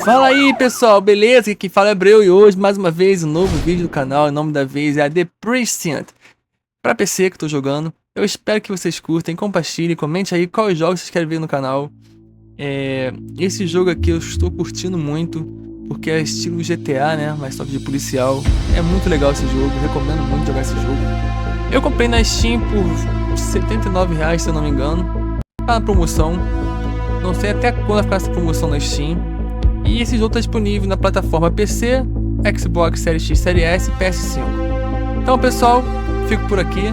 Fala aí pessoal, beleza? Aqui fala é Abreu e hoje mais uma vez um novo vídeo do canal. O nome da vez é a The Precinct. Pra PC que eu tô jogando. Eu espero que vocês curtem, compartilhem, comente aí quais jogos vocês querem ver no canal. Esse jogo aqui eu estou curtindo muito, porque é estilo GTA, né? Mas só que de policial. É muito legal esse jogo, recomendo muito jogar esse jogo. Eu comprei na Steam por R$79, se eu não me engano. Tá na promoção. Não sei até quando vai ficar essa promoção na Steam. E esse jogo está disponível na plataforma PC, Xbox Series X, Series S e PS5. Então pessoal, fico por aqui.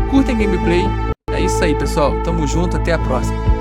Curtem gameplay. É isso aí pessoal, tamo junto, até a próxima.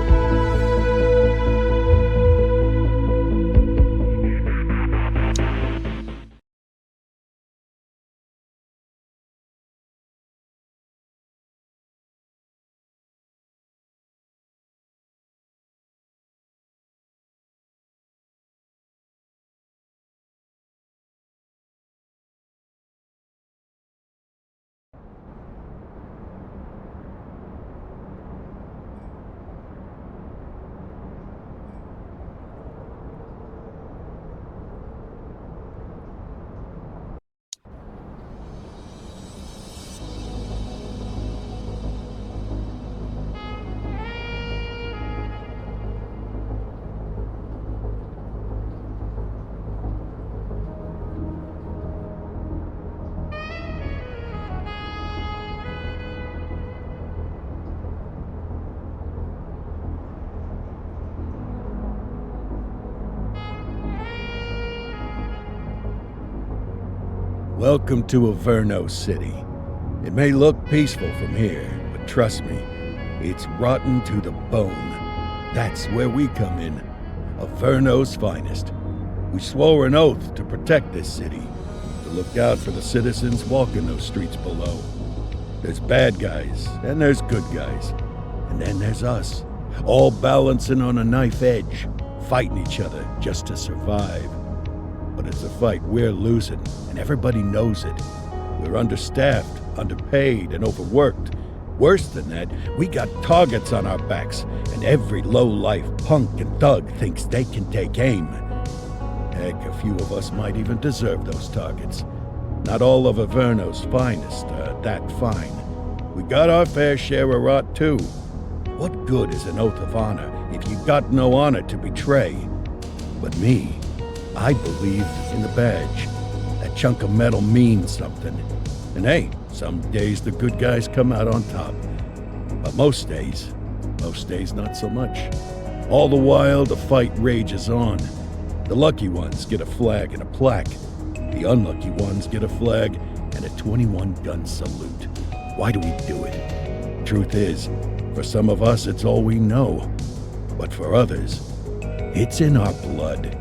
Welcome to Averno City. It may look peaceful from here, but trust me, it's rotten to the bone. That's where we come in. Averno's finest. We swore an oath to protect this city, to look out for the citizens walking those streets below. There's bad guys, and there's good guys. And then there's us, all balancing on a knife edge, fighting each other just to survive. But it's a fight we're losing, and everybody knows it. We're understaffed, underpaid, and overworked. Worse than that, we got targets on our backs, and every low-life punk and thug thinks they can take aim. Heck, a few of us might even deserve those targets. Not all of Averno's finest are that fine. We got our fair share of rot, too. What good is an oath of honor if you got no honor to betray? But me, I believe in the badge. That chunk of metal means something. And hey, some days the good guys come out on top. But most days not so much. All the while, the fight rages on. The lucky ones get a flag and a plaque. The unlucky ones get a flag and a 21-gun salute. Why do we do it? Truth is, for some of us, it's all we know. But for others, it's in our blood.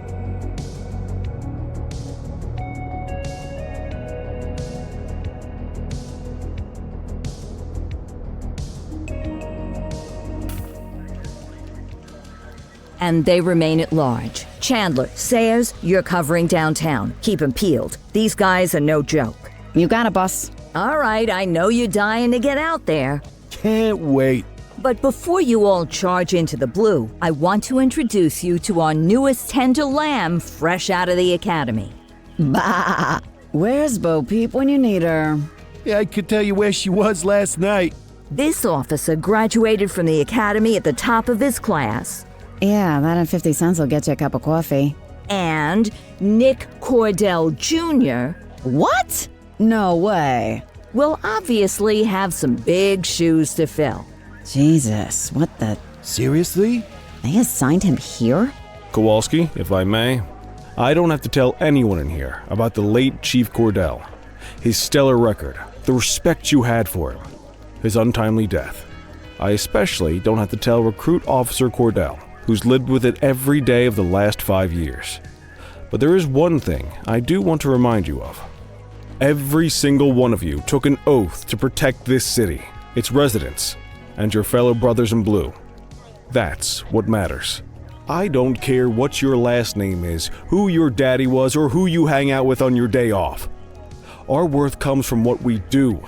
And they remain at large. Chandler, Sayers, you're covering downtown. Keep 'em peeled. These guys are no joke. You got it, boss. All right, I know you're dying to get out there. Can't wait. But before you all charge into the blue, I want to introduce you to our newest tender lamb fresh out of the academy. Bah! Where's Bo Peep when you need her? Yeah, I could tell you where she was last night. This officer graduated from the academy at the top of his class. Yeah, that and 50 cents will get you a cup of coffee. And Nick Cordell Jr. What? No way. will obviously have some big shoes to fill. Jesus, what the... Seriously? They assigned him here? Kowalski, if I may, I don't have to tell anyone in here about the late Chief Cordell, his stellar record, the respect you had for him, his untimely death. I especially don't have to tell Recruit Officer Cordell, who's lived with it every day of the last 5 years. But there is one thing I do want to remind you of. Every single one of you took an oath to protect this city, its residents, and your fellow brothers in blue. That's what matters. I don't care what your last name is, who your daddy was, or who you hang out with on your day off. Our worth comes from what we do,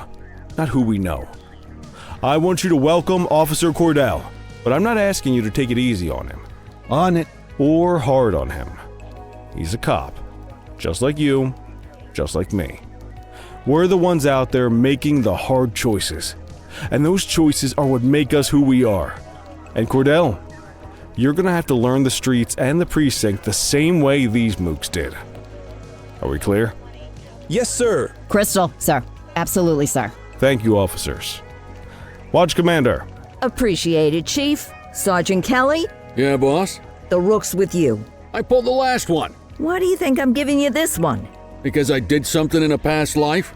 not who we know. I want you to welcome Officer Cordell, but I'm not asking you to take it easy on him. On it. Or hard on him. He's a cop. Just like you, just like me. We're the ones out there making the hard choices. And those choices are what make us who we are. And Cordell, you're gonna have to learn the streets and the precinct the same way these mooks did. Are we clear? Yes, sir. Crystal, sir. Absolutely, sir. Thank you, officers. Watch Commander. Appreciated, Chief. Sergeant Kelly, Yeah, boss? the rook's with you. I pulled the last one. Why do you think I'm giving you this one? Because I did something in a past life?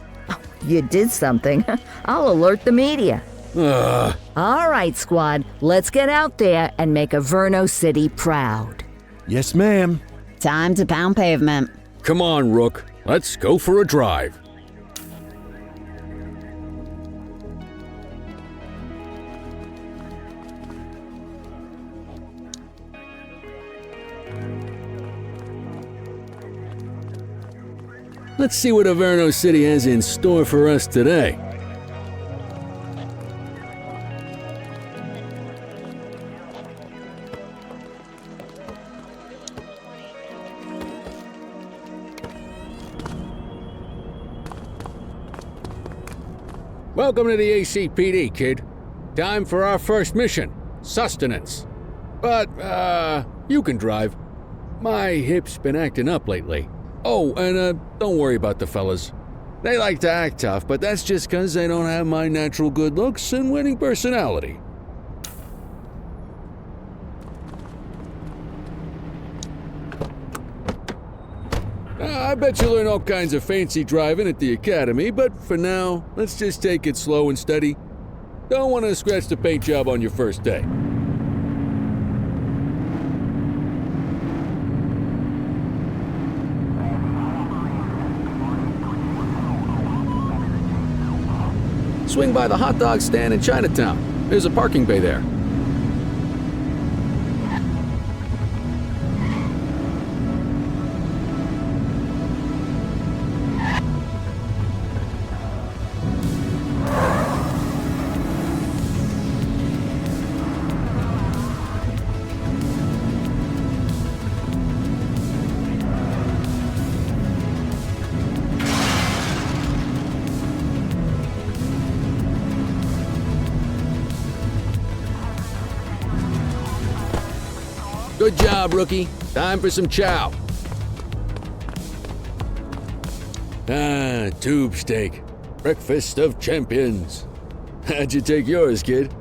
You did something. I'll alert the media. Ugh. All right, squad. Let's get out there and make Averno City proud. Yes, ma'am. Time to pound pavement. Come on, Rook. Let's go for a drive. Let's see what Averno City has in store for us today. Welcome to the ACPD, kid. Time for our first mission, sustenance. But, you can drive. My hip's been acting up lately. Oh, and don't worry about the fellas. They like to act tough, but that's just 'cause they don't have my natural good looks and winning personality. I bet you learn all kinds of fancy driving at the academy, but for now, let's just take it slow and steady. Don't want to scratch the paint job on your first day. Swing by the hot dog stand in Chinatown. There's a parking bay there. Good job, rookie. Time for some chow. Tube steak. Breakfast of champions. How'd you take yours, kid?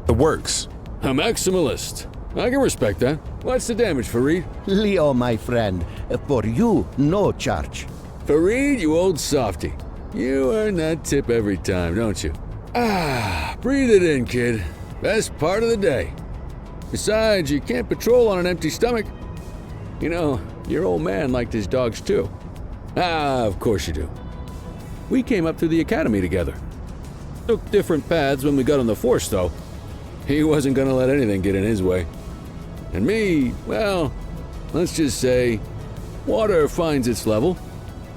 The works. A maximalist. I can respect that. What's the damage, Fareed? Leo, my friend, for you, no charge. Fareed, you old softy. You earn that tip every time, don't you? Breathe it in, kid. Best part of the day. Besides, you can't patrol on an empty stomach. You know, your old man liked his dogs too. Of course you do. We came up through the academy together. Took different paths when we got on the force, though. He wasn't gonna let anything get in his way. And me, well, let's just say, water finds its level,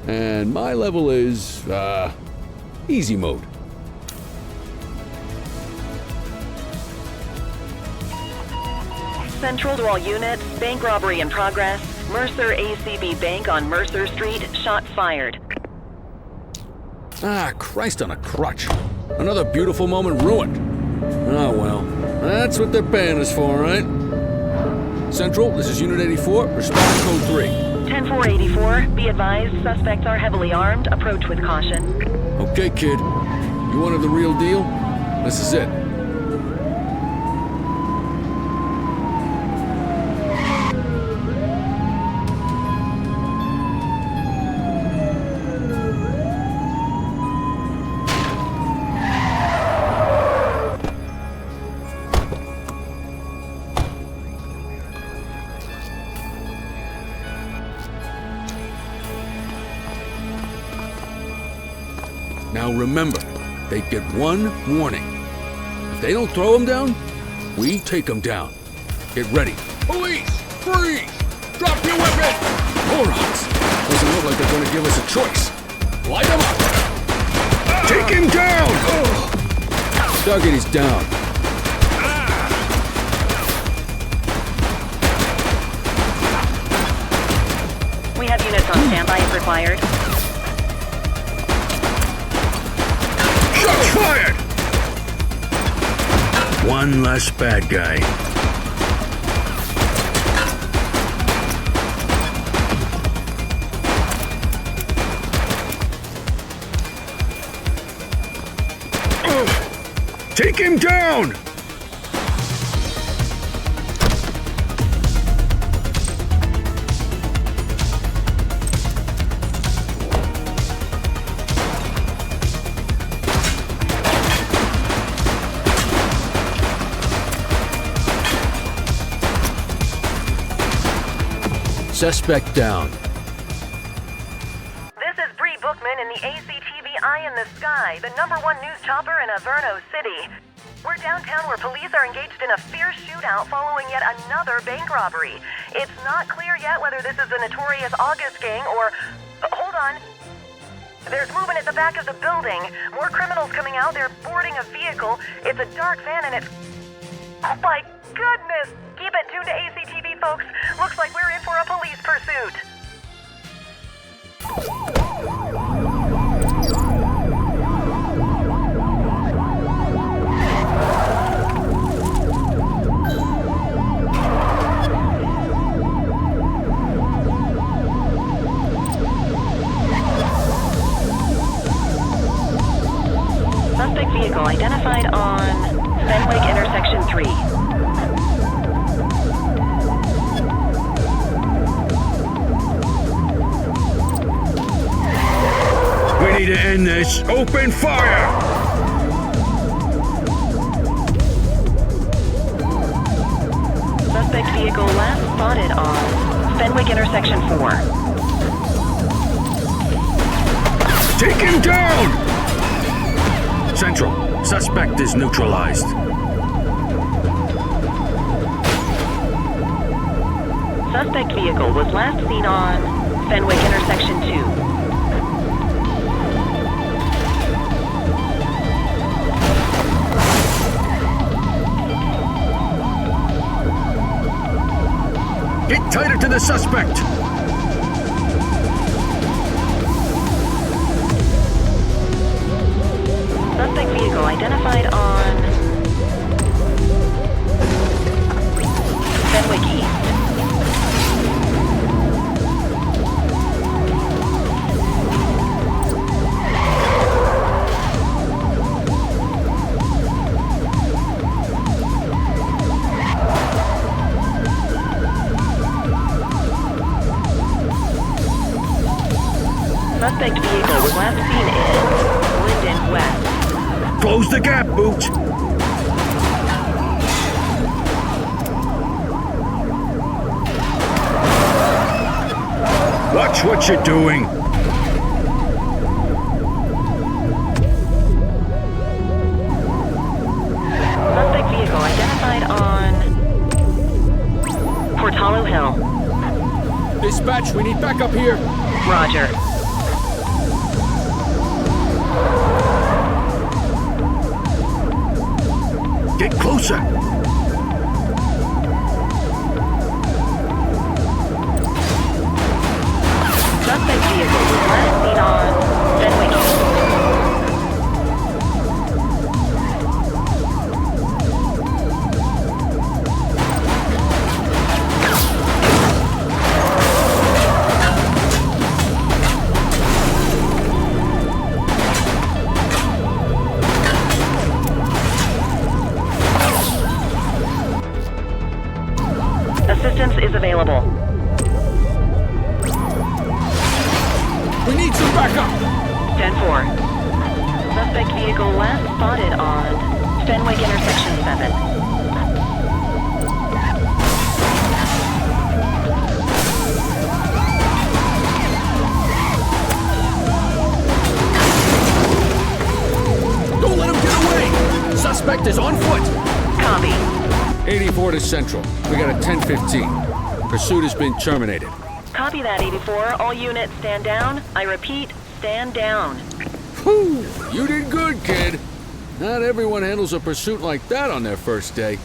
and my level is, easy mode. Central to all units, bank robbery in progress. Mercer ACB Bank on Mercer Street, shots fired. Christ on a crutch. Another beautiful moment ruined. Oh well, that's what they're paying us for, right? Central, this is Unit 84, respond code 3. 10-484, be advised, suspects are heavily armed, approach with caution. Okay, kid. You wanted the real deal? This is it. Now remember, they get one warning. If they don't throw them down, we take them down. Get ready. Police! Freeze! Drop your weapon! Morons! Doesn't look like they're gonna give us a choice. Light them up! Take him down! Target is down. Supply is required. Shots fired! One less bad guy. Take him down! Suspect down. This is Bree Bookman in the ACTV Eye in the Sky, the #1 news chopper in Averno City. We're downtown where police are engaged in a fierce shootout following yet another bank robbery. It's not clear yet whether this is the notorious August gang or... hold on. There's movement at the back of the building. More criminals coming out. They're boarding a vehicle. It's a dark van and it's... oh my goodness! Keep it tuned to ACTV, folks. Looks like we're in for a police pursuit. Suspect vehicle identified on Fenwick intersection 3. We need to end this. Open fire! Suspect vehicle last spotted on Fenwick intersection 4. Take him down! Central, suspect is neutralized. Suspect vehicle was last seen on Fenwick intersection 2. Get tighter to the suspect! Suspect vehicle identified on Fenwick East. Suspect vehicle was last seen in Linden West. Close the gap, Boot! Watch what you're doing! Suspect vehicle identified on Portalo Hill. Dispatch, we need backup here! Roger. Get closer! Suspect vehicle was last seen on Fenwick East. Assistance is available. We need some backup! 10-4. Suspect vehicle last spotted on Fenwick intersection 7. Don't let him get away! Suspect is on foot! Copy. 84 to Central. We got a 10-15. Pursuit has been terminated. Copy that, 84. All units stand down. I repeat, stand down. Whew! You did good, kid. Not everyone handles a pursuit like that on their first day.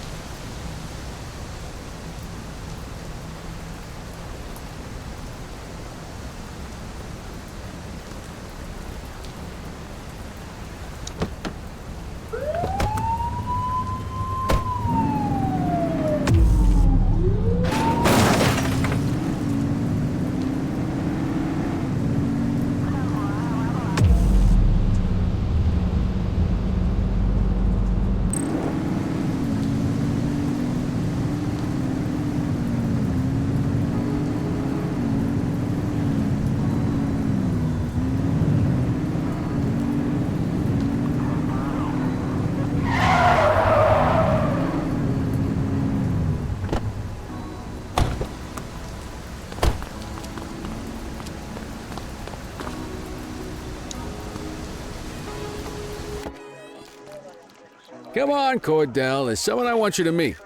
Come on, Cordell. There's someone I want you to meet.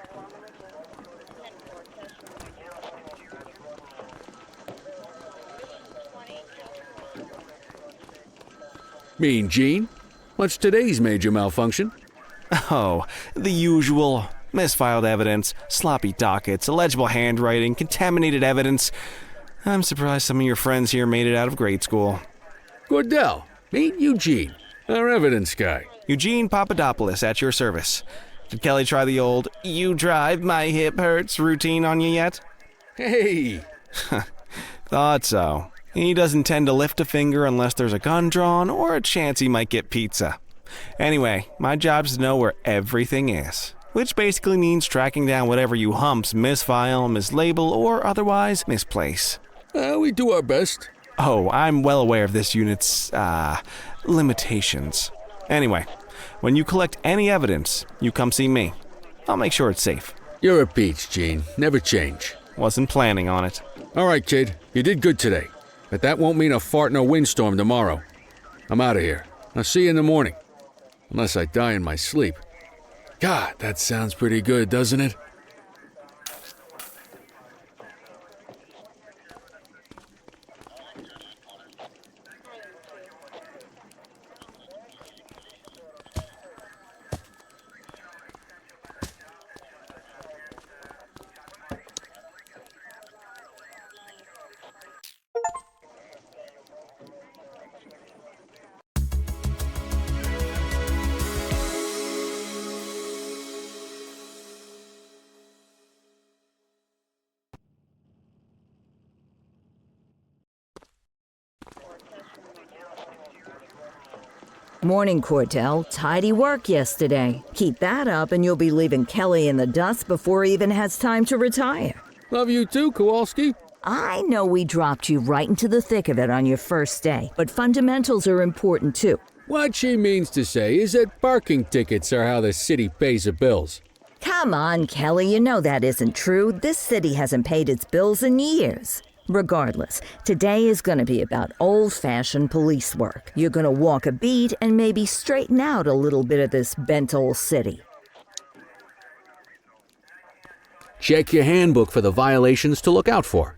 Mean Gene? What's today's major malfunction? Oh, the usual. Misfiled evidence, sloppy dockets, illegible handwriting, contaminated evidence. I'm surprised some of your friends here made it out of grade school. Cordell, meet Eugene, our evidence guy. Eugene Papadopoulos at your service. Did Kelly try the old, "you drive, my hip hurts" routine on you yet? Hey! Thought so. He doesn't tend to lift a finger unless there's a gun drawn or a chance he might get pizza. Anyway, my job's to know where everything is, which basically means tracking down whatever you humps misfile, mislabel, or otherwise misplace. We do our best. Oh, I'm well aware of this unit's, limitations. Anyway, when you collect any evidence, you come see me. I'll make sure it's safe. You're a peach, Gene. Never change. Wasn't planning on it. All right, kid. You did good today. But that won't mean a fart in a windstorm tomorrow. I'm out of here. I'll see you in the morning. Unless I die in my sleep. God, that sounds pretty good, doesn't it? Morning, Cordell. Tidy work yesterday. Keep that up and you'll be leaving Kelly in the dust before he even has time to retire. Love you too, Kowalski. I know we dropped you right into the thick of it on your first day, but fundamentals are important too. What she means to say is that parking tickets are how the city pays the bills. Come on, Kelly, you know that isn't true. This city hasn't paid its bills in years. Regardless, today is going to be about old-fashioned police work. You're going to walk a beat and maybe straighten out a little bit of this bent old city. Check your handbook for the violations to look out for.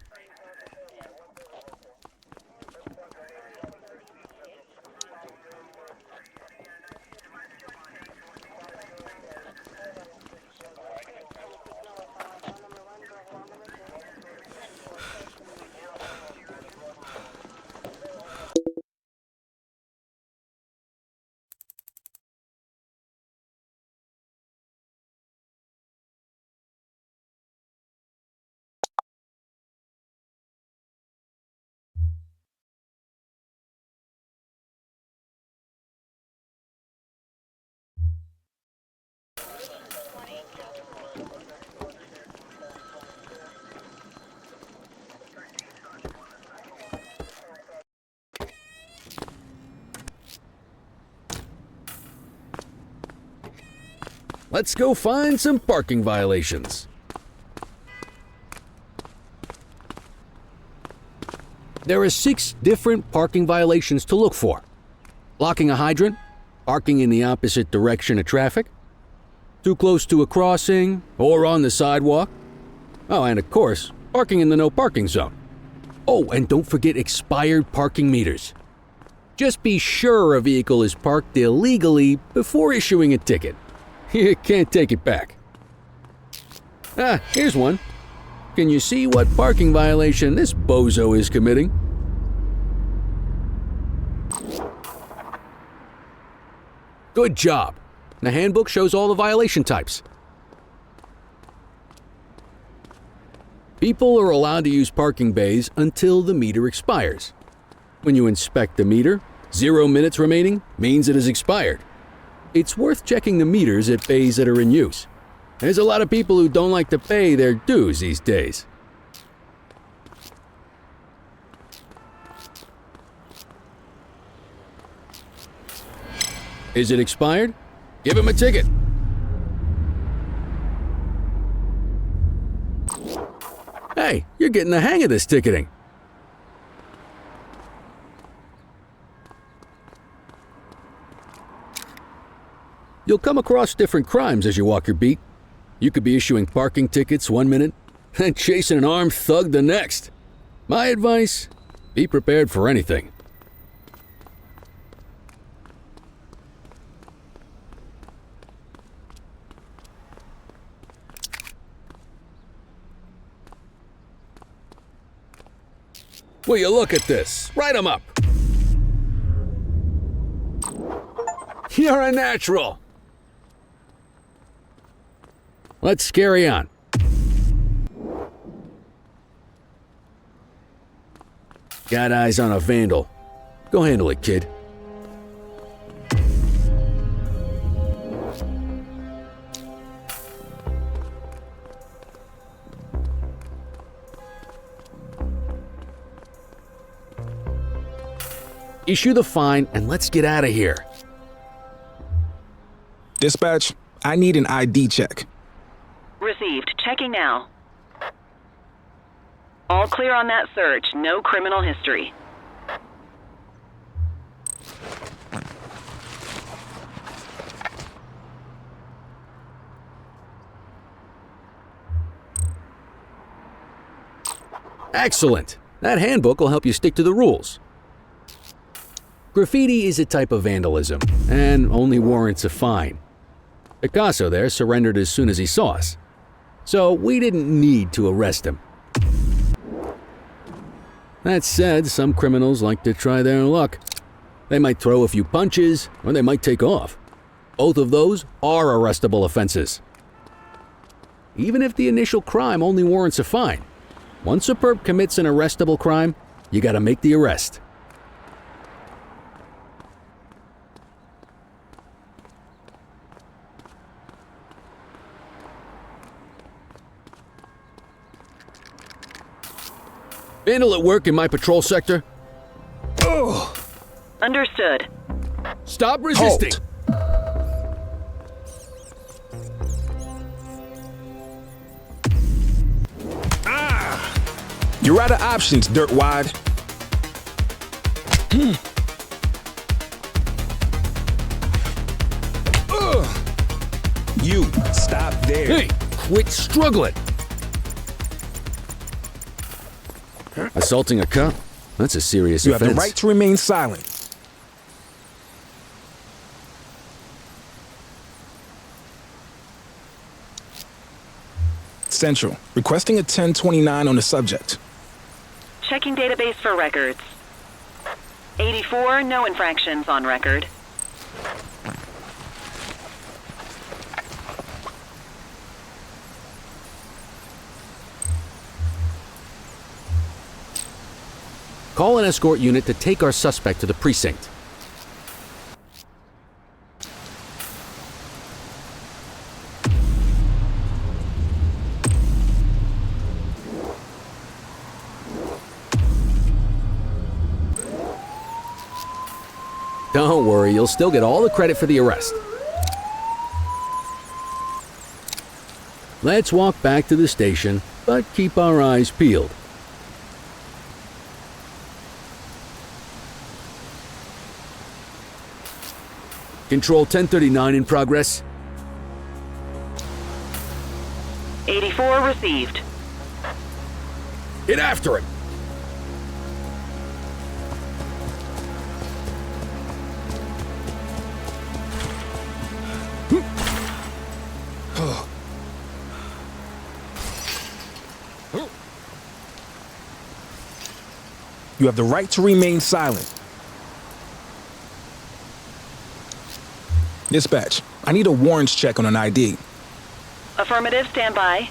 Let's go find some parking violations. There are 6 different parking violations to look for. Blocking a hydrant, parking in the opposite direction of traffic, too close to a crossing or on the sidewalk. Oh, and of course, parking in the no parking zone. Oh, and don't forget expired parking meters. Just be sure a vehicle is parked illegally before issuing a ticket. You can't take it back. Ah, here's one. Can you see what parking violation this bozo is committing? Good job. The handbook shows all the violation types. People are allowed to use parking bays until the meter expires. When you inspect the meter, 0 minutes remaining means it has expired. It's worth checking the meters at bays that are in use. There's a lot of people who don't like to pay their dues these days. Is it expired? Give him a ticket. Hey, you're getting the hang of this ticketing. You'll come across different crimes as you walk your beat. You could be issuing parking tickets one minute and chasing an armed thug the next. My advice, be prepared for anything. Will you look at this? Write 'em up. You're a natural. Let's carry on. Got eyes on a vandal. Go handle it, kid. Issue the fine and let's get out of here. Dispatch, I need an ID check. Received. Checking now. All clear on that search. No criminal history. Excellent. That handbook will help you stick to the rules. Graffiti is a type of vandalism and only warrants a fine. Picasso there surrendered as soon as he saw us, so we didn't need to arrest him. That said, some criminals like to try their luck. They might throw a few punches, or they might take off. Both of those are arrestable offenses. Even if the initial crime only warrants a fine, once a perp commits an arrestable crime, you gotta make the arrest. Vandal at work in my patrol sector. Oh! Understood. Stop resisting! You're out of options, dirtwad. You, stop there. Hey, quit struggling! Assaulting a cop? That's a serious You offense. have the right to remain silent. Central, requesting a 1029 on the subject. Checking database for records. 84, no infractions on record. Call an escort unit to take our suspect to the precinct. Don't worry, you'll still get all the credit for the arrest. Let's walk back to the station, but keep our eyes peeled. Control 1039 in progress. 84 received. Get after him! You have the right to remain silent. Dispatch, I need a warrants check on an ID. Affirmative, stand by.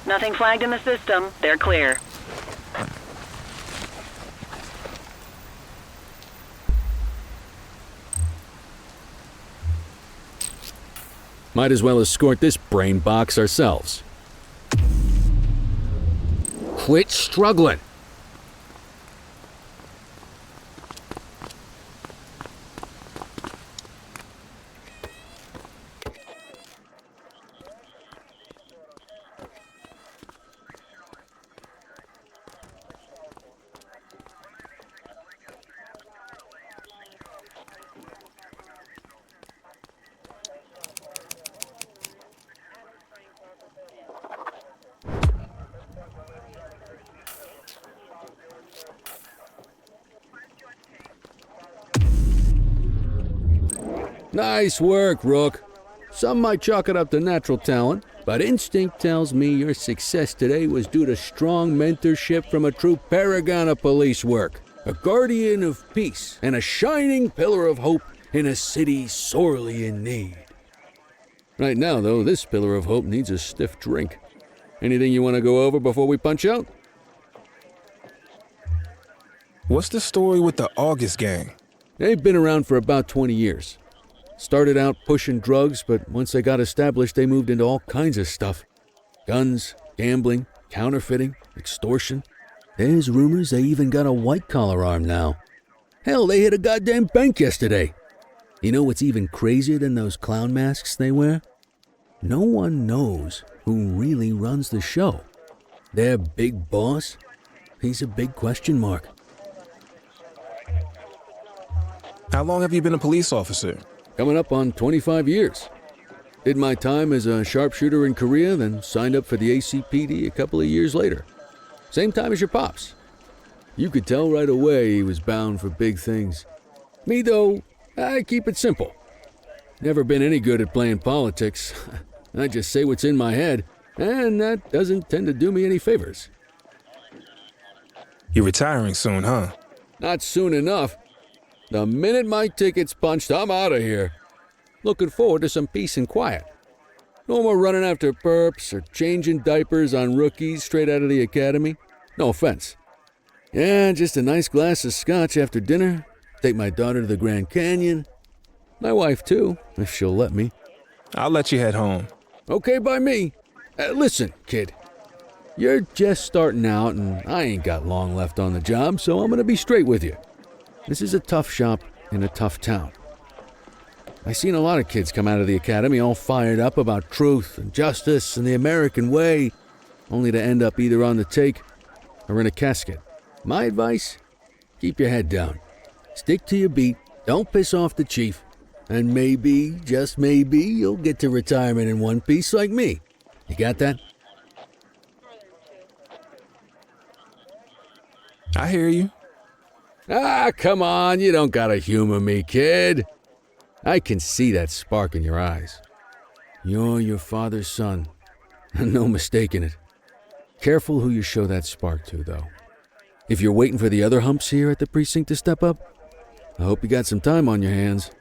Nothing flagged in the system. They're clear. Might as well escort this brain box ourselves. Quit struggling! Nice work, Rook. Some might chalk it up to natural talent, but instinct tells me your success today was due to strong mentorship from a true paragon of police work, a guardian of peace, and a shining pillar of hope in a city sorely in need. Right now, though, this pillar of hope needs a stiff drink. Anything you want to go over before we punch out? What's the story with the August gang? They've been around for about 20 years. Started out pushing drugs, but once they got established, they moved into all kinds of stuff. Guns, gambling, counterfeiting, extortion. There's rumors they even got a white-collar arm now. Hell, they hit a goddamn bank yesterday. You know what's even crazier than those clown masks they wear? No one knows who really runs the show. Their big boss? He's a big question mark. How long have you been a police officer? Coming up on 25 years. Did my time as a sharpshooter in Korea, then signed up for the ACPD a couple of years later. Same time as your pops. You could tell right away he was bound for big things. Me, though, I keep it simple. Never been any good at playing politics. I just say what's in my head, and that doesn't tend to do me any favors. You're retiring soon, huh? Not soon enough. The minute my ticket's punched, I'm out of here. Looking forward to some peace and quiet. No more running after perps or changing diapers on rookies straight out of the academy. No offense. Yeah, just a nice glass of scotch after dinner. Take my daughter to the Grand Canyon. My wife, too, if she'll let me. I'll let you head home. Okay by me. Listen, kid. You're just starting out, and I ain't got long left on the job, so I'm gonna be straight with you. This is a tough shop in a tough town. I seen a lot of kids come out of the academy all fired up about truth and justice and the American way, only to end up either on the take or in a casket. My advice? Keep your head down. Stick to your beat, don't piss off the chief, and maybe, just maybe, you'll get to retirement in one piece like me. You got that? I hear you. Ah, come on, you don't gotta humor me, kid. I can see that spark in your eyes. You're your father's son, no mistaking it. Careful who you show that spark to, though. If you're waiting for the other humps here at the precinct to step up, I hope you got some time on your hands.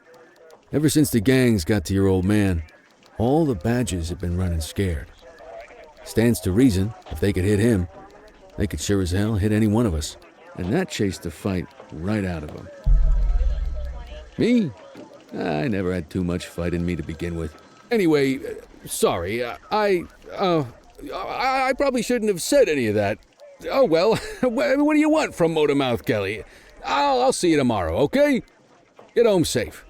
Ever since the gangs got to your old man, all the badges have been running scared. Stands to reason, if they could hit him, they could sure as hell hit any one of us. And that chased the fight right out of him. Me? I never had too much fight in me to begin with. Anyway, sorry, I probably shouldn't have said any of that. Oh well, what do you want from Motormouth Kelly? I'll see you tomorrow, okay? Get home safe.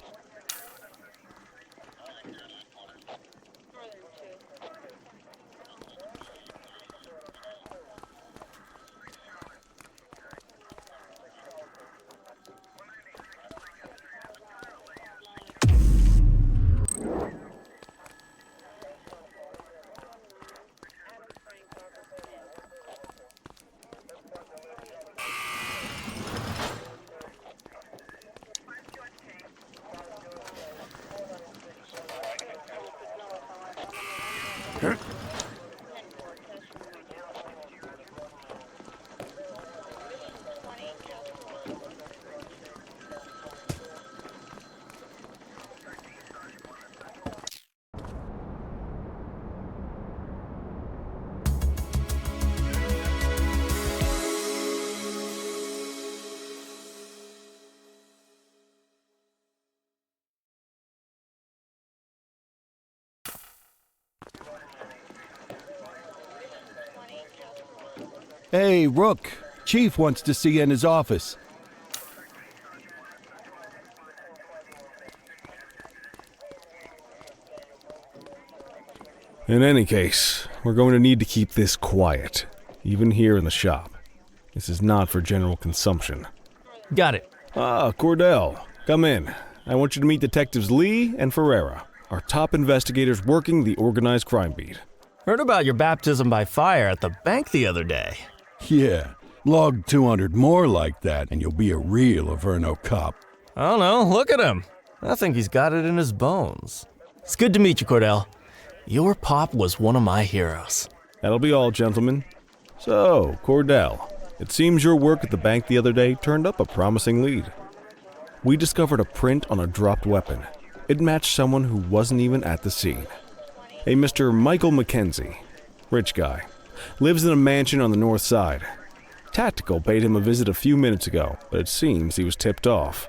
Hey, Rook. Chief wants to see you in his office. In any case, we're going to need to keep this quiet, even here in the shop. This is not for general consumption. Got it. Ah, Cordell, come in. I want you to meet Detectives Lee and Ferreira, our top investigators working the organized crime beat. Heard about your baptism by fire at the bank the other day. Yeah, log 200 more like that and you'll be a real Averno cop. I don't know, look at him. I think he's got it in his bones. It's good to meet you, Cordell. Your pop was one of my heroes. That'll be all, gentlemen. So, Cordell, it seems your work at the bank the other day turned up a promising lead. We discovered a print on a dropped weapon. It matched someone who wasn't even at the scene. A Mr. Michael Mackenzie, rich guy, lives in a mansion on the north side. Tactical paid him a visit a few minutes ago, but it seems he was tipped off.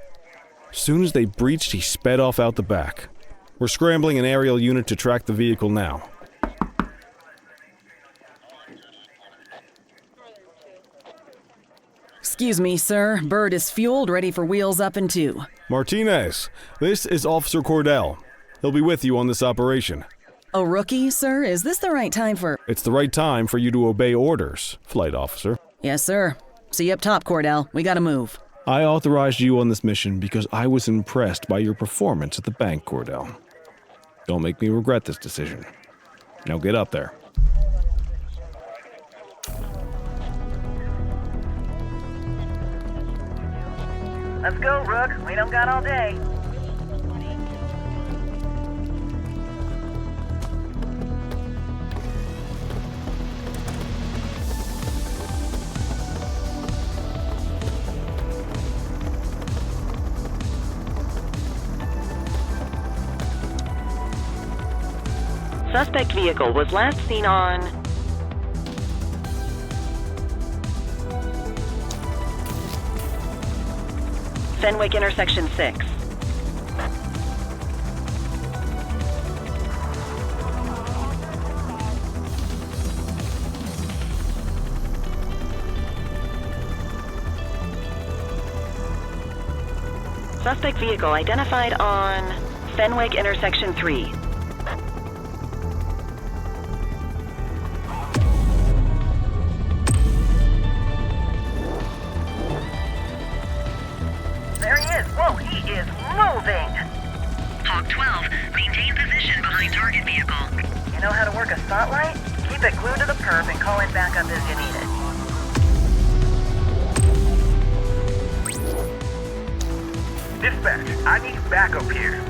Soon as they breached, he sped off out the back. We're scrambling an aerial unit to track the vehicle now. Excuse me, sir. Bird is fueled, ready for wheels up in 2. Martinez, this is Officer Cordell. He'll be with you on this operation. A rookie, sir? Is this the right time for... It's the right time for you to obey orders, flight officer. Yes, sir. See you up top, Cordell. We gotta move. I authorized you on this mission because I was impressed by your performance at the bank, Cordell. Don't make me regret this decision. Now get up there. Let's go, Rook. We don't got all day. Suspect vehicle was last seen on Fenwick intersection 6. Suspect vehicle identified on Fenwick intersection 3. There he is. Whoa, he is moving. Hawk 12, maintain position behind target vehicle. You know how to work a spotlight? Keep it glued to the perp and call in backup as you need it. Dispatch, I need backup here.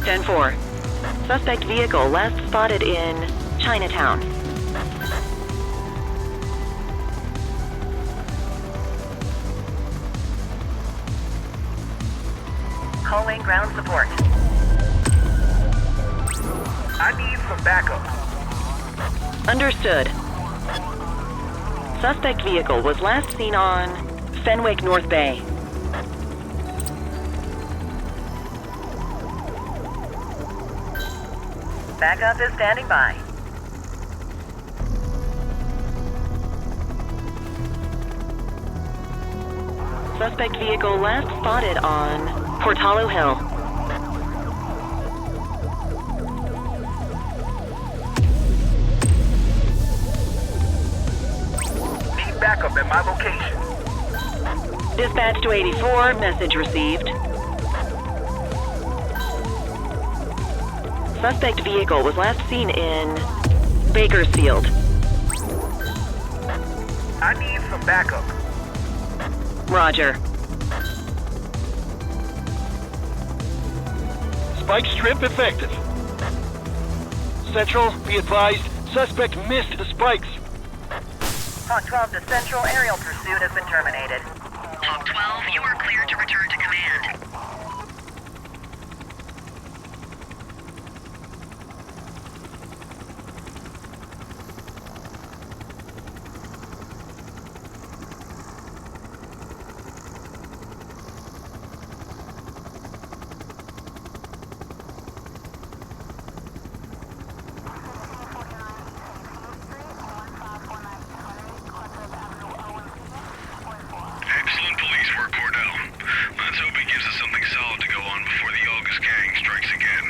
10-4. Suspect vehicle last spotted in Chinatown. Calling ground support. I need some backup. Understood. Suspect vehicle was last seen on Fenwick North Bay. Backup is standing by. Suspect vehicle last spotted on Portalo Hill. Need backup at my location. Dispatch to 84, message received. Suspect vehicle was last seen in Bakersfield. I need some backup. Roger. Spike strip effective. Central, be advised, suspect missed the spikes. Hawk 12 to Central, aerial pursuit has been terminated. Hawk 12, you are cleared to return to command. Excellent police work, Cordell. Let's hope it gives us something solid to go on before the August gang strikes again.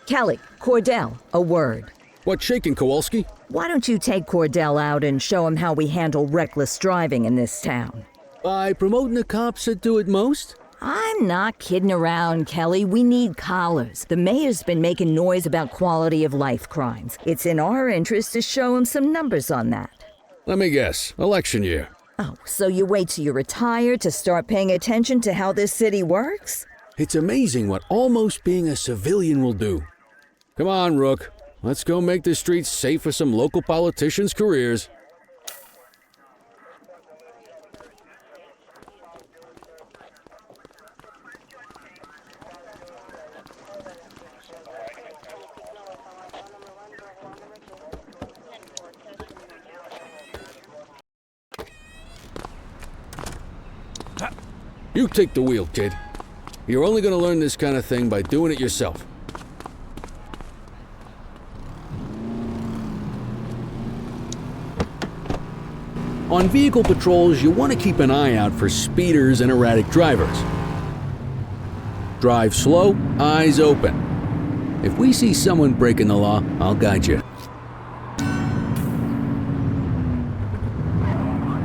Kelly, Cordell, a word. What's shaking, Kowalski? Why don't you take Cordell out and show him how we handle reckless driving in this town? By promoting the cops that do it most? I'm not kidding around, Kelly. We need collars. The mayor's been making noise about quality of life crimes. It's in our interest to show him some numbers on that. Let me guess. Election year. Oh, so you wait till you're retired to start paying attention to how this city works? It's amazing what almost being a civilian will do. Come on, Rook. Let's go make the streets safe for some local politicians' careers. You take the wheel, kid. You're only going to learn this kind of thing by doing it yourself. On vehicle patrols, you want to keep an eye out for speeders and erratic drivers. Drive slow, eyes open. If we see someone breaking the law, I'll guide you.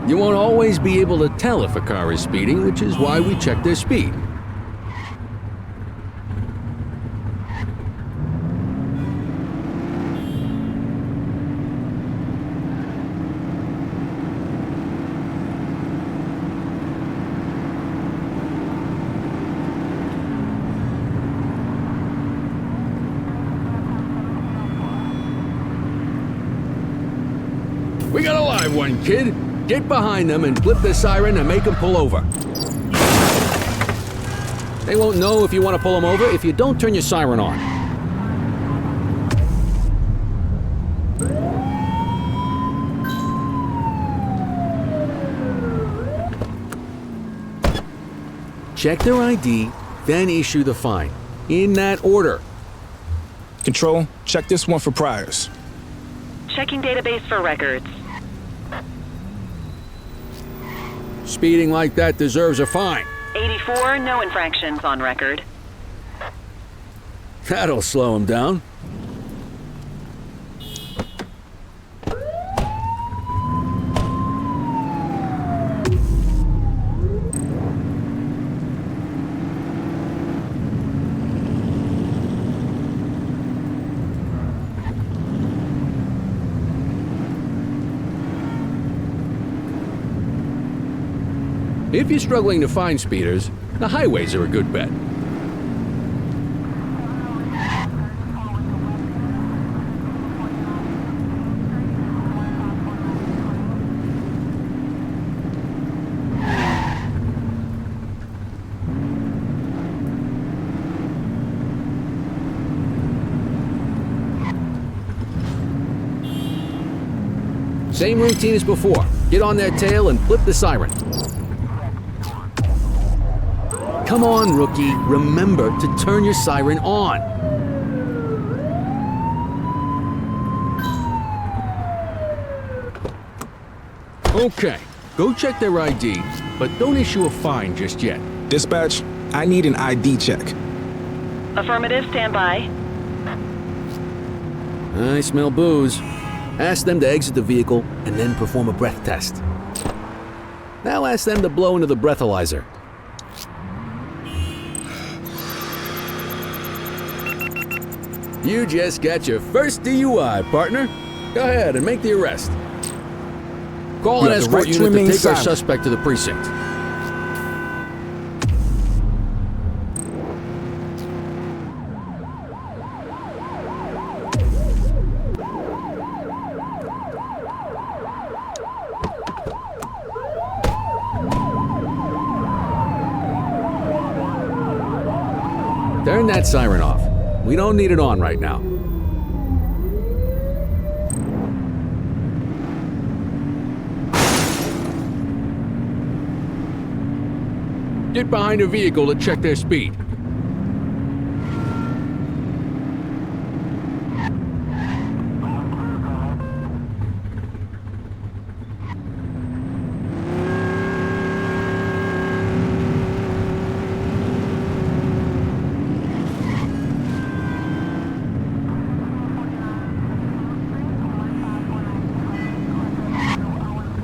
You won't always be able to tell if a car is speeding, which is why we check their speed. We got a live one, kid. Get behind them and flip the siren and make them pull over. They won't know if you want to pull them over if you don't turn your siren on. Check their ID, then issue the fine. In that order. Control, check this one for priors. Checking database for records. Speeding like that deserves a fine. 84, no infractions on record. That'll slow him down. If you're struggling to find speeders, the highways are a good bet. Same routine as before. Get on their tail and flip the siren. Come on, rookie. Remember to turn your siren on. Okay, go check their ID, but don't issue a fine just yet. Dispatch, I need an ID check. Affirmative, stand by. I smell booze. Ask them to exit the vehicle and then perform a breath test. Now ask them to blow into the breathalyzer. You just got your first DUI, partner. Go ahead and make the arrest. Call an escort unit to take our suspect to the precinct. Turn that siren off. We don't need it on right now. Get behind a vehicle to check their speed.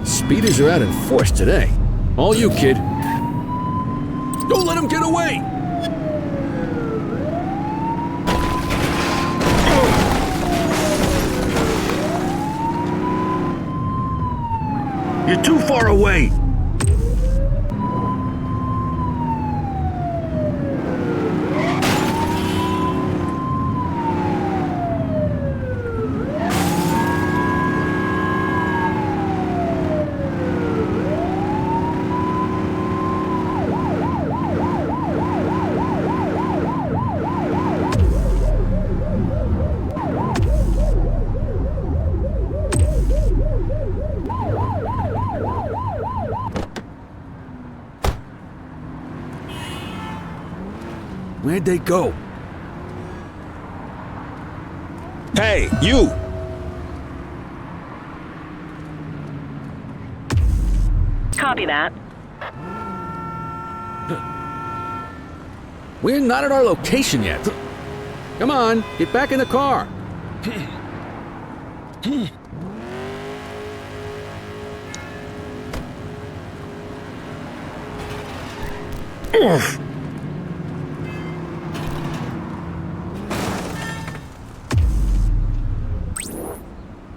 Speeders are out in force today. All you, kid. Don't let him get away! You're too far away! Where'd they go? Hey, you! Copy that. We're not at our location yet. Come on, get back in the car.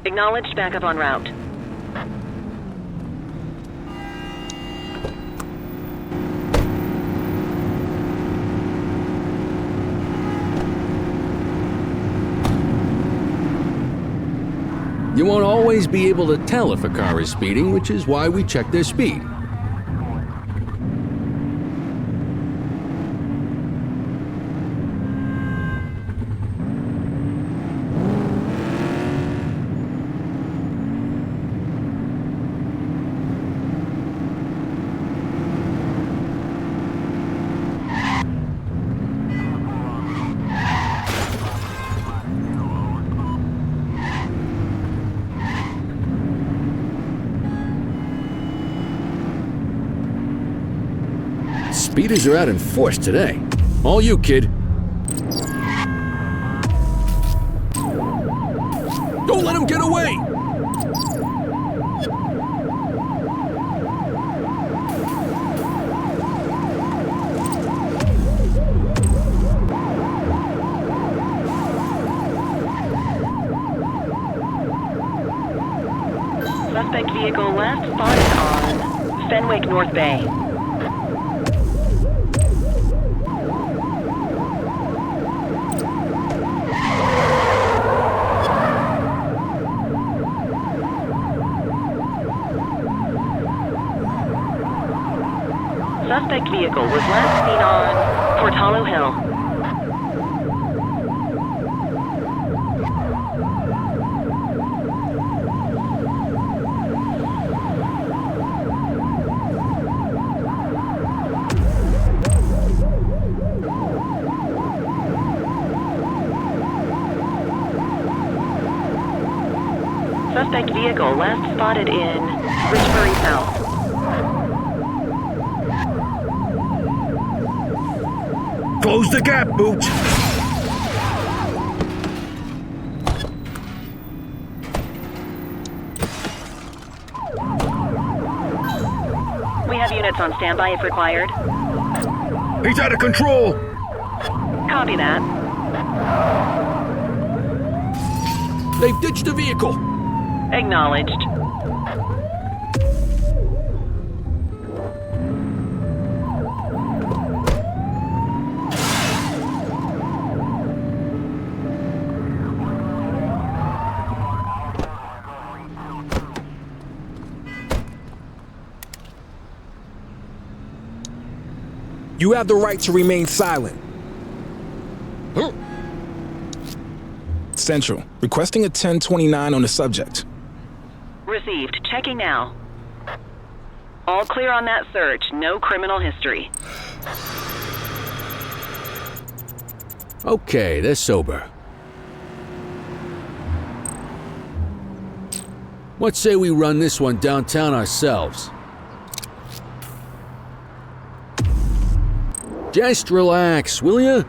Acknowledged backup en route. You won't always be able to tell if a car is speeding, which is why we check their speed. Speeders are out in force today. All you, kid. Don't let him get away! Suspect vehicle last spotted on Fenwick North Bay. Suspect vehicle was last seen on Portalo Hill. Suspect vehicle last spotted in Richbury South. Close the gap, Boots! We have units on standby if required. He's out of control! Copy that. They've ditched the vehicle! Acknowledged. You have the right to remain silent. Central, requesting a 1029 on the subject. Received. Checking now. All clear on that search. No criminal history. Okay, they're sober. What say we run this one downtown ourselves? Just relax, will ya?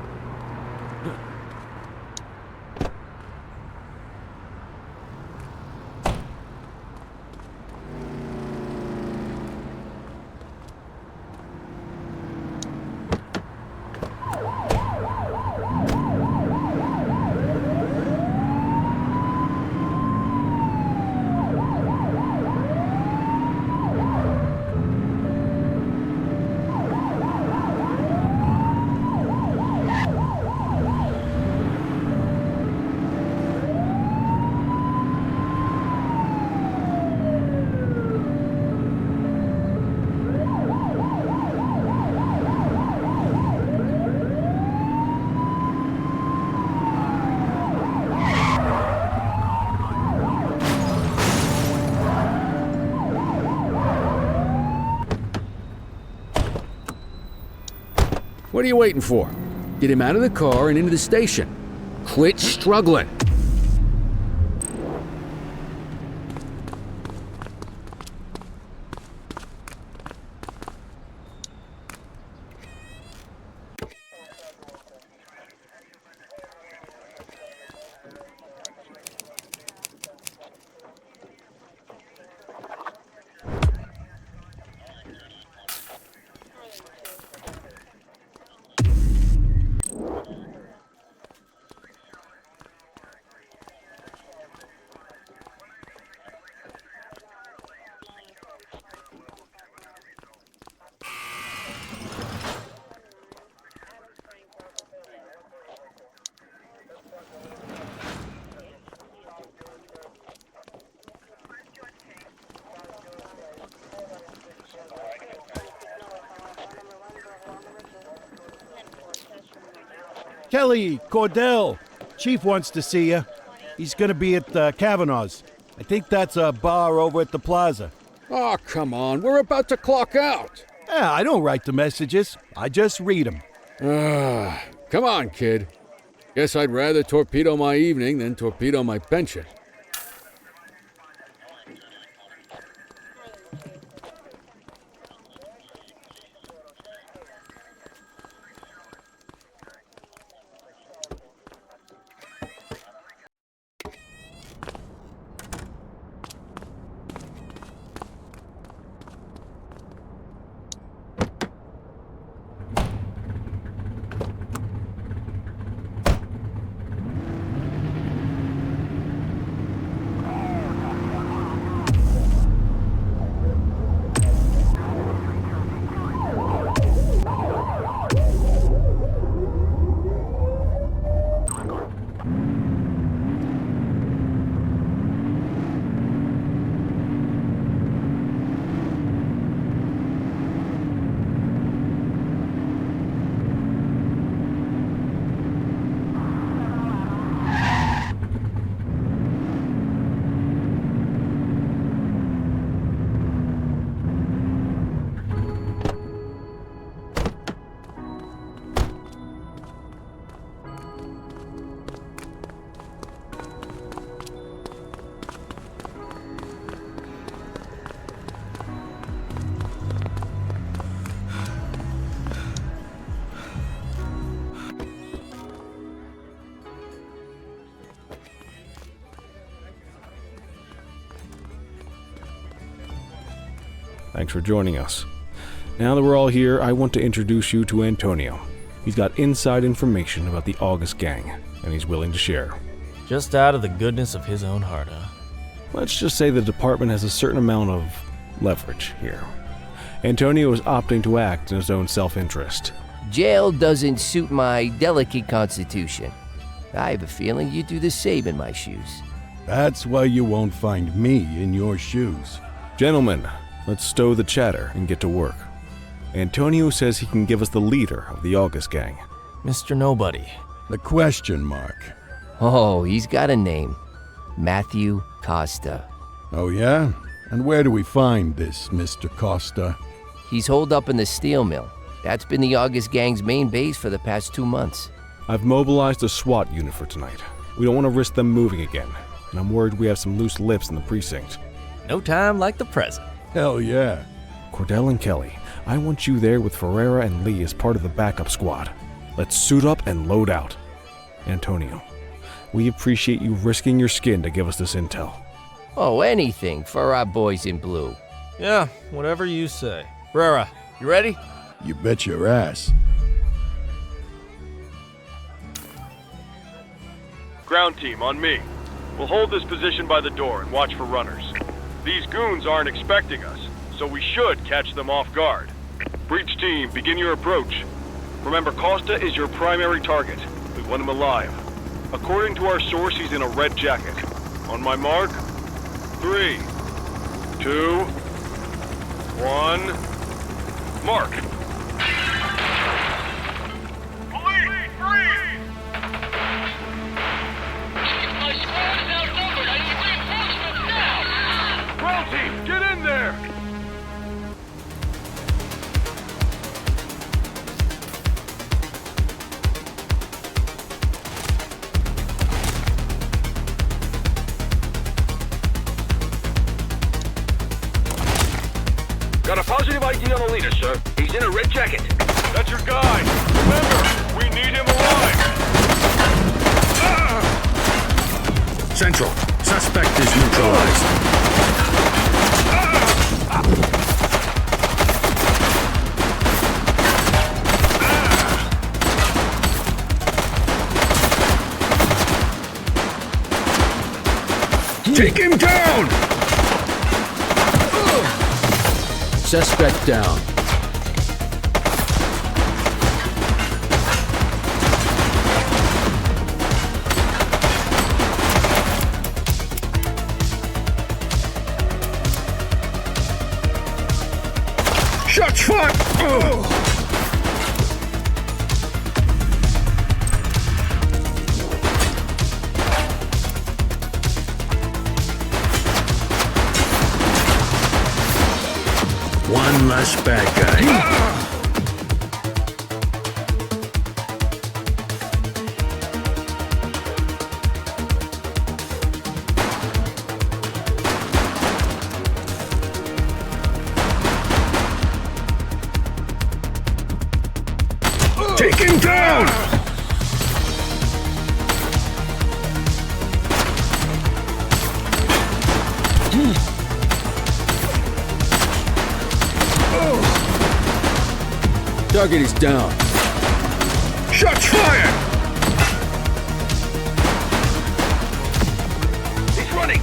What are you waiting for? Get him out of the car and into the station. Quit struggling. Kelly, Cordell, Chief wants to see you. He's gonna be at Kavanaugh's. I think that's a bar over at the plaza. Oh, come on. We're about to clock out. Yeah, I don't write the messages. I just read them. Come on, kid. Guess I'd rather torpedo my evening than torpedo my pension. Thanks for joining us. Now that we're all here, I want to introduce you to Antonio. He's got inside information about the August gang, and he's willing to share. Just out of the goodness of his own heart, huh? Let's just say the department has a certain amount of leverage here. Antonio is opting to act in his own self-interest. Jail doesn't suit my delicate constitution. I have a feeling you'd do the same in my shoes. That's why you won't find me in your shoes. Gentlemen, let's stow the chatter and get to work. Antonio says he can give us the leader of the August gang. Mr. Nobody. The question mark. Oh, he's got a name. Matthew Costa. Oh yeah? And where do we find this Mr. Costa? He's holed up in the steel mill. That's been the August gang's main base for the past 2 months. I've mobilized a SWAT unit for tonight. We don't want to risk them moving again, and I'm worried we have some loose lips in the precinct. No time like the present. Hell yeah. Cordell and Kelly, I want you there with Ferreira and Lee as part of the backup squad. Let's suit up and load out. Antonio, we appreciate you risking your skin to give us this intel. Oh, anything for our boys in blue. Yeah, whatever you say. Ferreira, you ready? You bet your ass. Ground team, on me. We'll hold this position by the door and watch for runners. These goons aren't expecting us, so we should catch them off guard. Breach team, begin your approach. Remember, Costa is your primary target. We want him alive. According to our source, he's in a red jacket. On my mark, 3, 2, 1, mark. Police, freeze! My squad is outnumbered. I need reinforcements now! Ground team, get in there! see on the leader, sir. He's in a red jacket. That's your guy. Remember, we need him alive. Central, suspect is neutralized. Take him down! Suspect down. Shots fired! One less bad guy. Take him down! Target is down. Shots fired! He's running.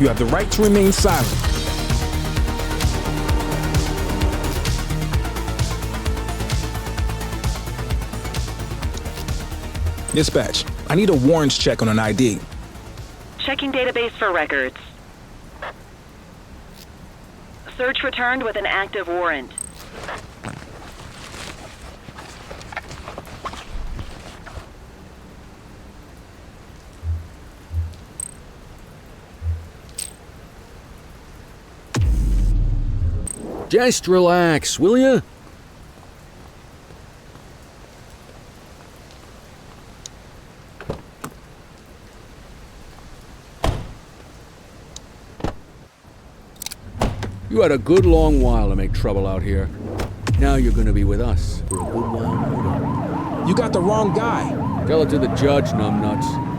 You have the right to remain silent. Dispatch, I need a warrants check on an ID. Checking database for records. Search returned with an active warrant. Just relax, will ya? You had a good long while to make trouble out here. Now you're gonna be with us for a good while more. You got the wrong guy. Tell it to the judge, numbnuts.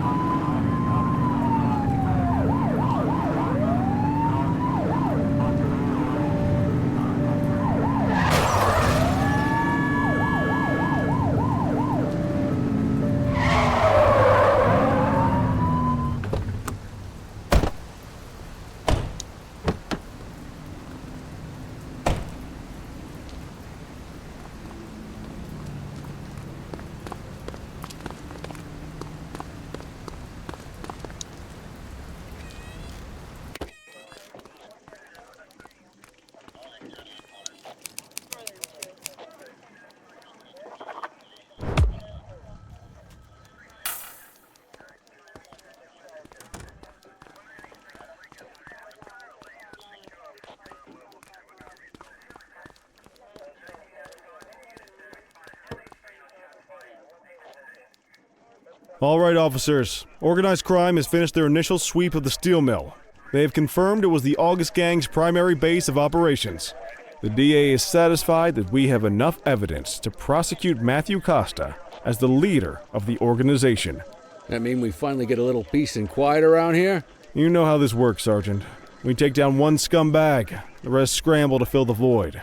All right, officers. Organized crime has finished their initial sweep of the steel mill. They have confirmed it was the August Gang's primary base of operations. The DA is satisfied that we have enough evidence to prosecute Matthew Costa as the leader of the organization. That mean we finally get a little peace and quiet around here? You know how this works, Sergeant. We take down one scumbag, the rest scramble to fill the void.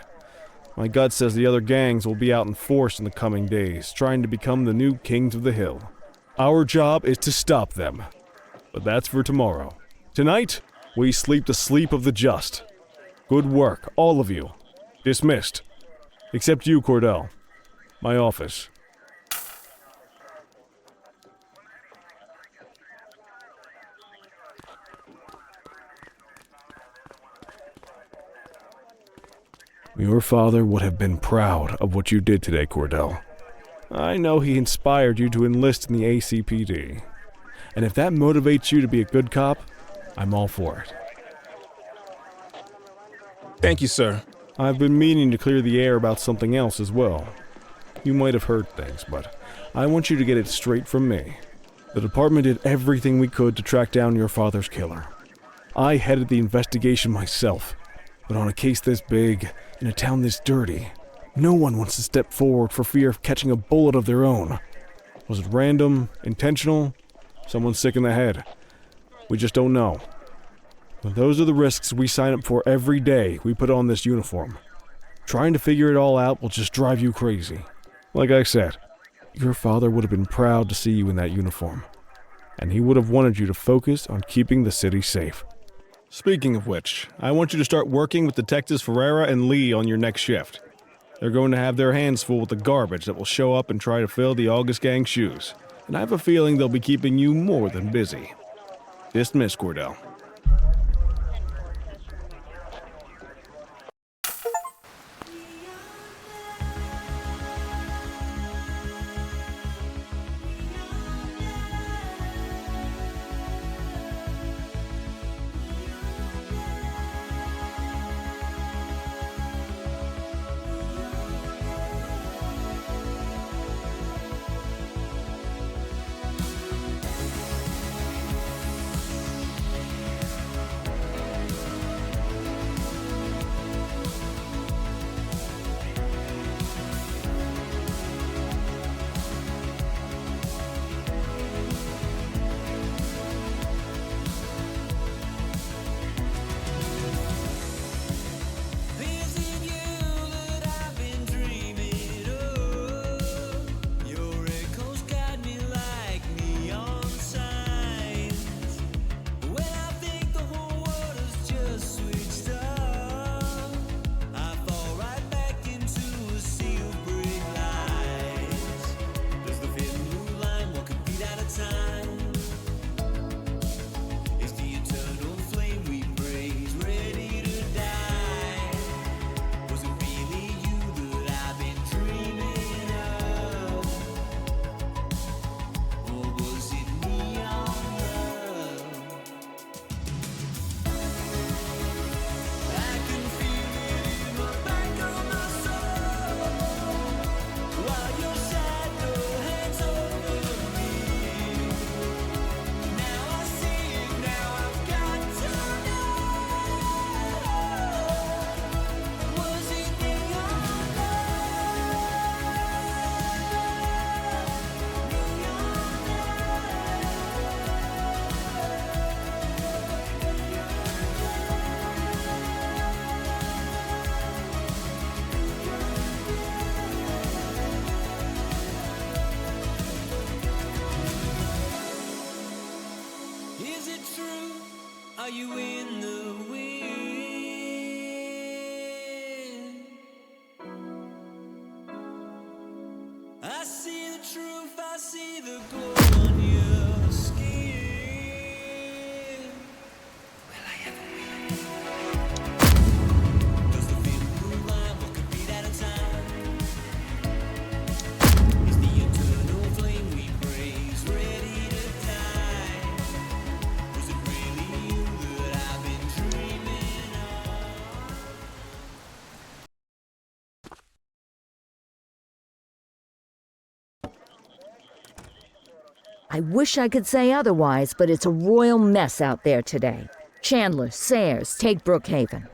My gut says the other gangs will be out in force in the coming days, trying to become the new kings of the hill. Our job is to stop them. But that's for tomorrow. Tonight, we sleep the sleep of the just. Good work, all of you. Dismissed. Except you, Cordell. My office. Your father would have been proud of what you did today, Cordell. I know he inspired you to enlist in the ACPD. And if that motivates you to be a good cop, I'm all for it. Thank you, sir. I've been meaning to clear the air about something else as well. You might have heard things, but I want you to get it straight from me. The department did everything we could to track down your father's killer. I headed the investigation myself, but on a case this big, in a town this dirty, no one wants to step forward for fear of catching a bullet of their own. Was it random, intentional, someone sick in the head? We just don't know. But those are the risks we sign up for every day we put on this uniform. Trying to figure it all out will just drive you crazy. Like I said, your father would have been proud to see you in that uniform, and he would have wanted you to focus on keeping the city safe. Speaking of which, I want you to start working with Detectives Ferreira and Lee on your next shift. They're going to have their hands full with the garbage that will show up and try to fill the August Gang's shoes, and I have a feeling they'll be keeping you more than busy. Dismiss, Cordell. Is it true? Are you in the wind? I see the truth, I see the glow on your skin. Will I ever win? Does the feeling move on? What could be that time? Is the eternal flame we praise ready to die? Was it really you that I've been dreaming of? I wish I could say otherwise, but it's a royal mess out there today. Chandler, Sayers, take Brookhaven.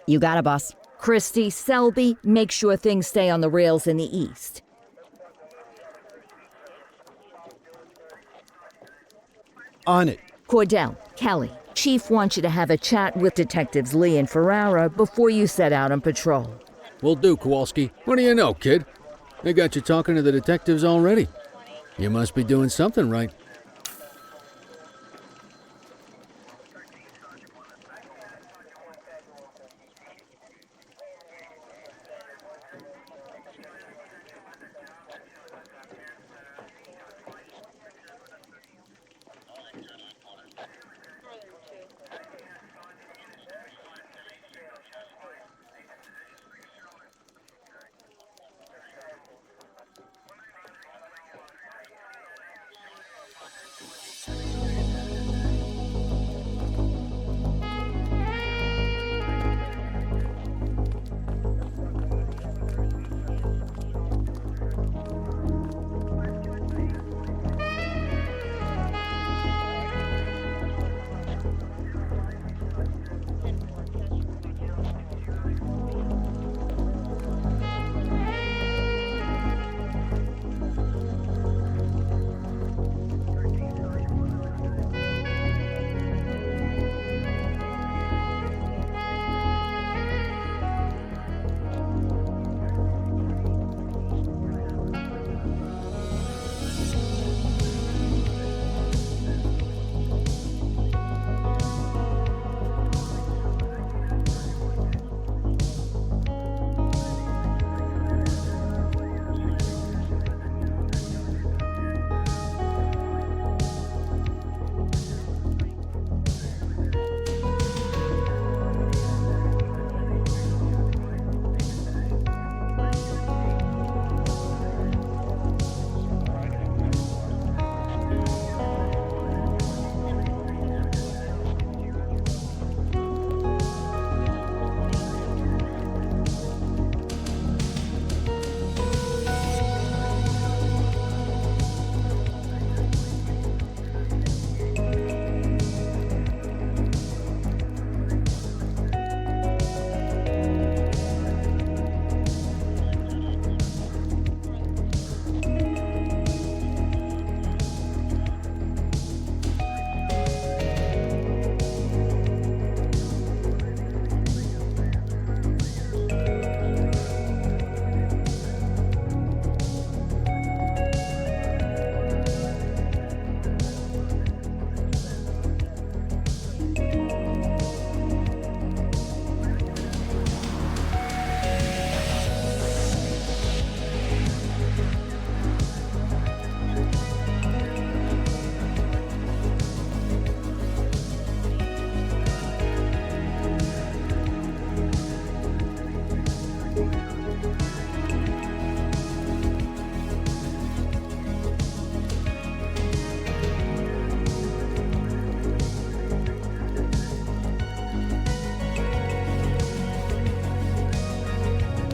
You got it, boss. Christie, Selby, make sure things stay on the rails in the east. On it. Cordell, Kelly, Chief wants you to have a chat with Detectives Lee and Ferrara before you set out on patrol. Will do, Kowalski. What do you know, kid? They got you talking to the detectives already. You must be doing something right.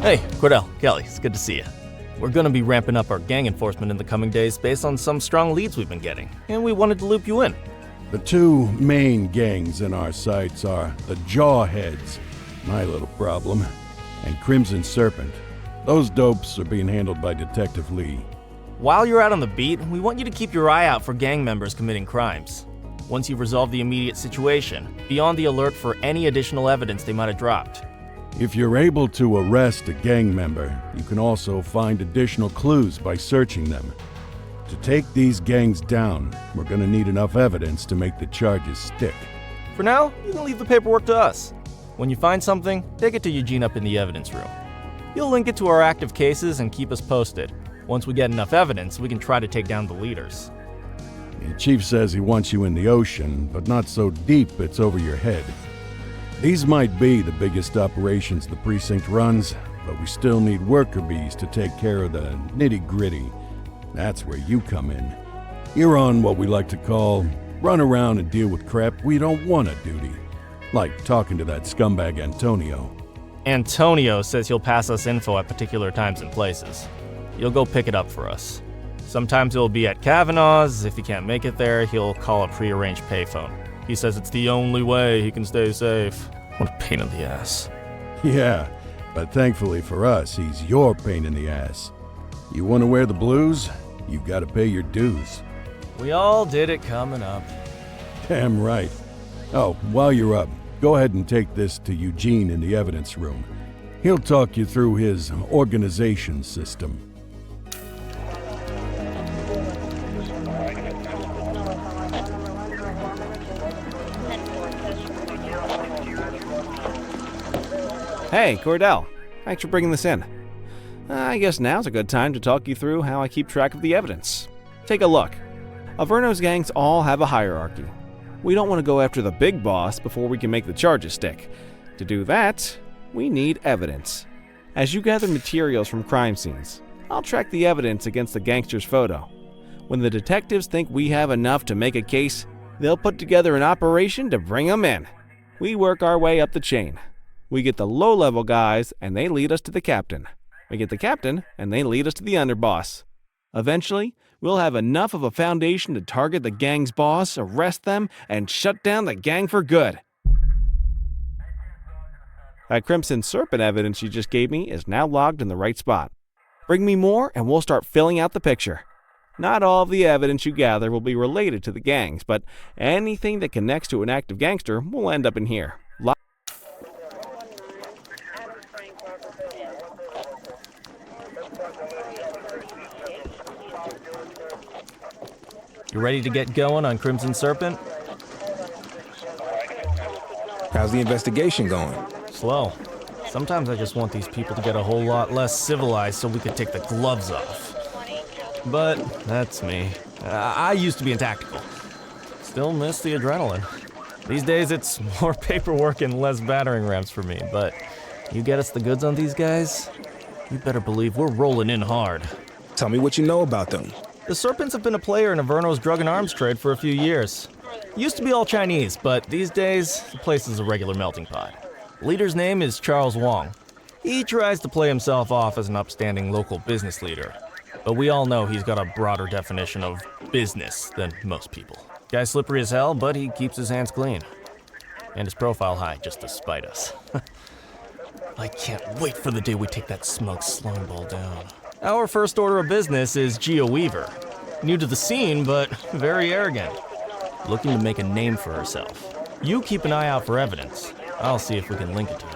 Hey, Cordell, Kelly, it's good to see you. We're gonna be ramping up our gang enforcement in the coming days based on some strong leads we've been getting, and we wanted to loop you in. The two main gangs in our sights are the Jawheads, my little problem, and Crimson Serpent. Those dopes are being handled by Detective Lee. While you're out on the beat, we want you to keep your eye out for gang members committing crimes. Once you've resolved the immediate situation, be on the alert for any additional evidence they might have dropped. If you're able to arrest a gang member, you can also find additional clues by searching them. To take these gangs down, we're gonna need enough evidence to make the charges stick. For now, you can leave the paperwork to us. When you find something, take it to Eugene up in the evidence room. He'll link it to our active cases and keep us posted. Once we get enough evidence, we can try to take down the leaders. The chief says he wants you in the ocean, but not so deep it's over your head. These might be the biggest operations the precinct runs, but we still need worker bees to take care of the nitty-gritty. That's where you come in. You're on what we like to call run around and deal with crap we don't want to duty. Like talking to that scumbag Antonio. Antonio says he'll pass us info at particular times and places. You'll go pick it up for us. Sometimes he'll be at Kavanaugh's. If he can't make it there, he'll call a prearranged payphone. He says it's the only way he can stay safe. What a pain in the ass. Yeah, but thankfully for us, he's your pain in the ass. You want to wear the blues? You gotta pay your dues. We all did it coming up. Damn right. Oh, while you're up, go ahead and take this to Eugene in the evidence room. He'll talk you through his organization system. Hey, Cordell. Thanks for bringing this in. I guess now's a good time to talk you through how I keep track of the evidence. Take a look. Averno's gangs all have a hierarchy. We don't want to go after the big boss before we can make the charges stick. To do that, we need evidence. As you gather materials from crime scenes, I'll track the evidence against the gangster's photo. When the detectives think we have enough to make a case, they'll put together an operation to bring them in. We work our way up the chain. We get the low-level guys, and they lead us to the captain. We get the captain, and they lead us to the underboss. Eventually, we'll have enough of a foundation to target the gang's boss, arrest them, and shut down the gang for good. That Crimson Serpent evidence you just gave me is now logged in the right spot. Bring me more, and we'll start filling out the picture. Not all of the evidence you gather will be related to the gangs, but anything that connects to an active gangster will end up in here. You ready to get going on Crimson Serpent? How's the investigation going? Slow. Sometimes I just want these people to get a whole lot less civilized so we could take the gloves off. But that's me. I used to be in tactical. Still miss the adrenaline. These days it's more paperwork and less battering rams for me, but you get us the goods on these guys, you better believe we're rolling in hard. Tell me what you know about them. The Serpents have been a player in Averno's drug and arms trade for a few years. Used to be all Chinese, but these days, the place is a regular melting pot. Leader's name is Charles Wong. He tries to play himself off as an upstanding local business leader, but we all know he's got a broader definition of business than most people. Guy's slippery as hell, but he keeps his hands clean. And his profile high, just to spite us. I can't wait for the day we take that smug slime ball down. Our first order of business is Gia Weaver. New to the scene, but very arrogant. Looking to make a name for herself. You keep an eye out for evidence. I'll see if we can link it to